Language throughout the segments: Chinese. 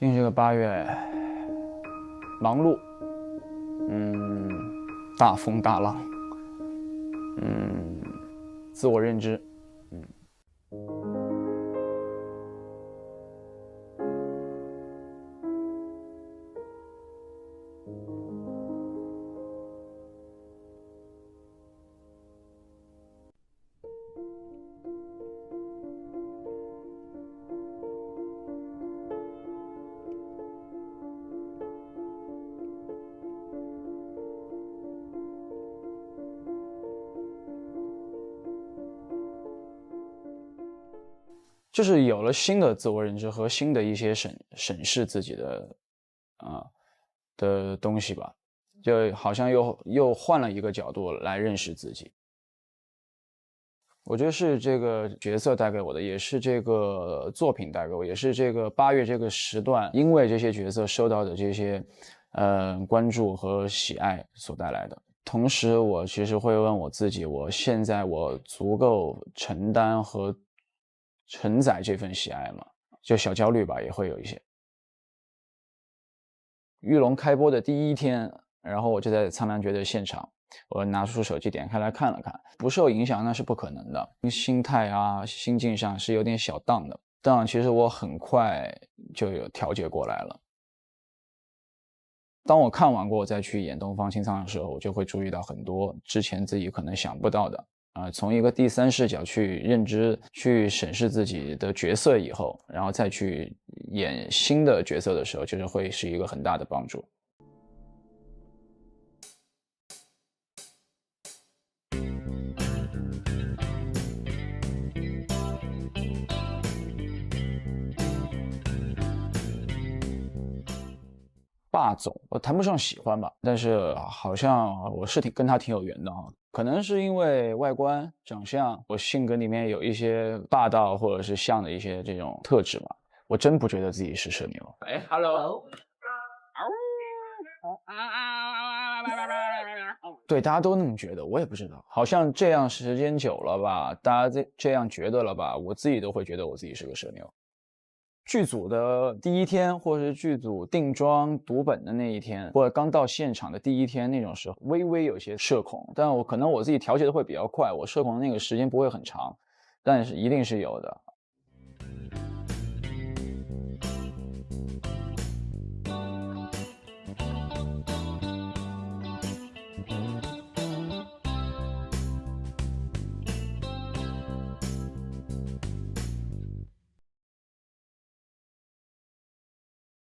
近这个8月，忙碌，大风大浪，自我认知，就是有了新的自我认知和新的一些审视自己的东西吧，就好像又换了一个角度来认识自己。我觉得是这个角色带给我的，也是这个作品带给我，也是这个8月这个时段，因为这些角色受到的这些关注和喜爱所带来的。同时，我其实会问我自己，现在我足够承担和承载这份喜爱吗？就小焦虑吧，也会有一些。玉龙开播的第一天，然后我就在苍兰诀的现场，我拿出手机点开来看了看，不受影响那是不可能的，心态啊、心境上是有点小荡的，但其实我很快就有调节过来了。当我看完过，我再去演东方青苍的时候，我就会注意到很多之前自己可能想不到的。从一个第三视角去认知、去审视自己的角色以后，然后再去演新的角色的时候，就是会是一个很大的帮助。霸总，我谈不上喜欢吧，但是好像我是跟他挺有缘的哈。可能是因为外观、长相，我性格里面有一些霸道或者是像的一些这种特质吧。我真不觉得自己是社牛。哎，Hello。对，大家都那么觉得，我也不知道，好像这样时间久了吧，大家这样觉得了吧，我自己都会觉得我自己是个社牛。剧组的第一天，或者是剧组定妆读本的那一天，或者刚到现场的第一天那种时候，微微有些社恐，但可能我自己调节的会比较快，我社恐的那个时间不会很长，但是一定是有的。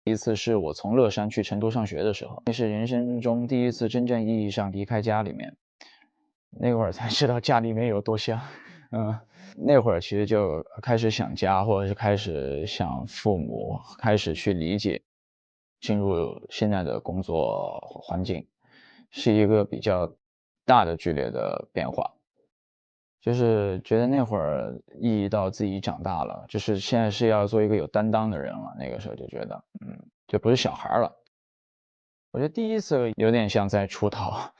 一次是我从乐山去成都上学的时候，那是人生中第一次真正意义上离开家里面，那会儿才知道家里面有多香。那会儿其实就开始想家，或者是开始想父母，开始去理解，进入现在的工作环境，是一个比较大的剧烈的变化。就是觉得那会儿意识到自己长大了，就是现在是要做一个有担当的人了。那个时候就觉得，就不是小孩了。我觉得第一次有点像在出逃，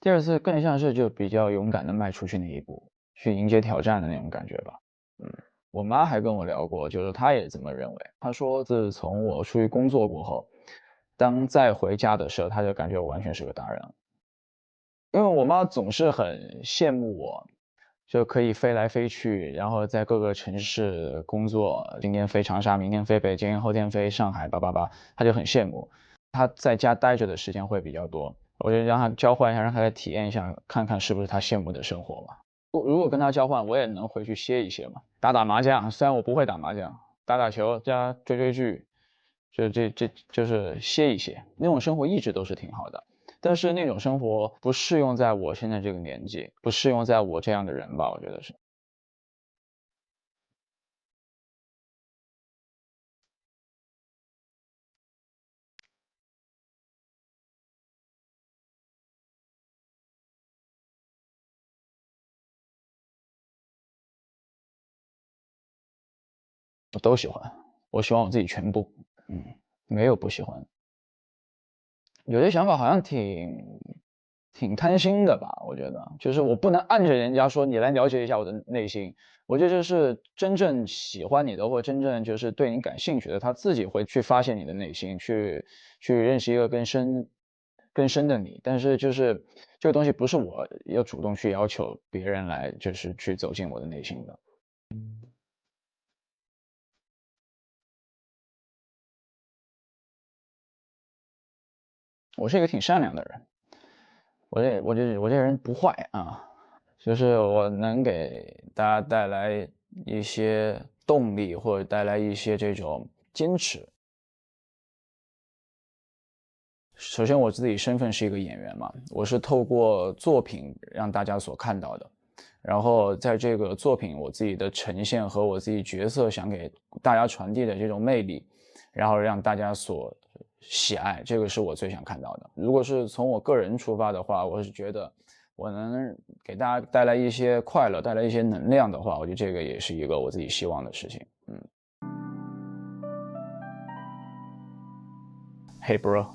第二次更像是就比较勇敢的迈出去那一步，去迎接挑战的那种感觉吧。嗯，我妈还跟我聊过，就是她也这么认为。她说，自从我出去工作过后，当再回家的时候，她就感觉我完全是个大人了。因为我妈总是很羡慕我，就可以飞来飞去，然后在各个城市工作，今天飞长沙，明天飞北京，后天飞上海，叭叭叭，她就很羡慕。她在家待着的时间会比较多，我就让她交换一下，让她来体验一下，看看是不是她羡慕的生活嘛。如果跟她交换，我也能回去歇一歇嘛，打打麻将，虽然我不会打麻将，打打球加追追剧，这就是歇一歇，那种生活一直都是挺好的。但是那种生活不适用在我现在这个年纪，不适用在我这样的人吧，我觉得是。我都喜欢，我喜欢我自己全部，没有不喜欢。有些想法好像挺挺贪心的吧，我觉得，就是我不能按着人家说你来了解一下我的内心，我觉得这是真正喜欢你的，或者真正就是对你感兴趣的，他自己会去发现你的内心，去认识一个更深的你。但是就是这个东西不是我要主动去要求别人来，就是去走进我的内心的。我是一个挺善良的人，我这人不坏啊，就是我能给大家带来一些动力，或者带来一些这种坚持。首先，我自己身份是一个演员嘛，我是透过作品让大家所看到的，然后在这个作品我自己的呈现和我自己角色想给大家传递的这种魅力，然后让大家所喜爱，这个是我最想看到的。如果是从我个人出发的话，我是觉得我能给大家带来一些快乐，带来一些能量的话，我觉得这个也是一个我自己希望的事情。Hey bro。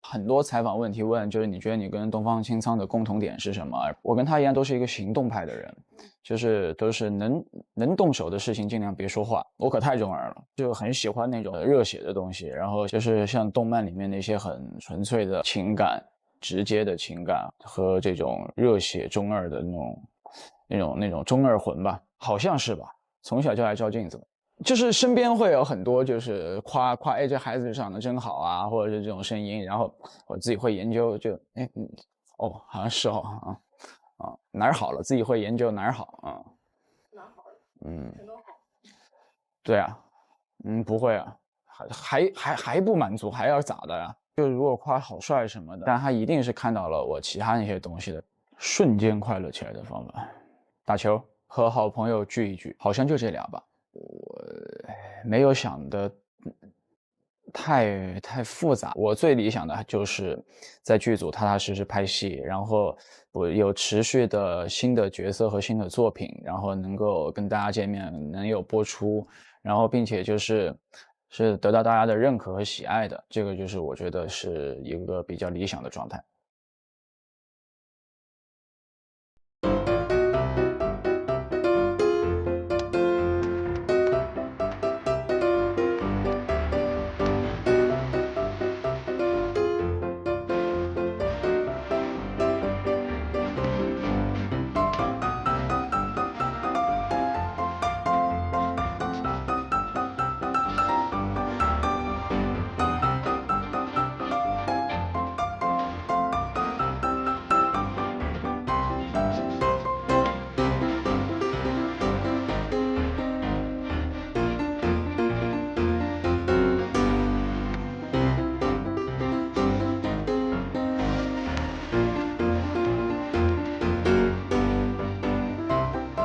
很多采访问题问，就是你觉得你跟东方青苍的共同点是什么？我跟他一样都是一个行动派的人，就是都是能动手的事情尽量别说话。我可太中二了，就很喜欢那种热血的东西，然后就是像动漫里面那些很纯粹的情感、直接的情感和这种热血中二的那种中二魂吧，好像是吧？从小就爱照镜子。就是身边会有很多就是夸哎这孩子长得真好啊，或者是这种声音，然后我自己会研究就哦好像是哦哪儿好了，自己会研究哪儿好啊。哪儿好了？全都好。对啊。不会啊，还不满足，还要咋的呀？就如果夸好帅什么的，但他一定是看到了我其他那些东西的，瞬间快乐起来的方法。打球和好朋友聚一聚，好像就这俩吧。我没有想的太复杂。我最理想的就是在剧组踏踏实实拍戏，然后我有持续的新的角色和新的作品，然后能够跟大家见面，能有播出，然后并且是得到大家的认可和喜爱的，这个就是我觉得是一个比较理想的状态。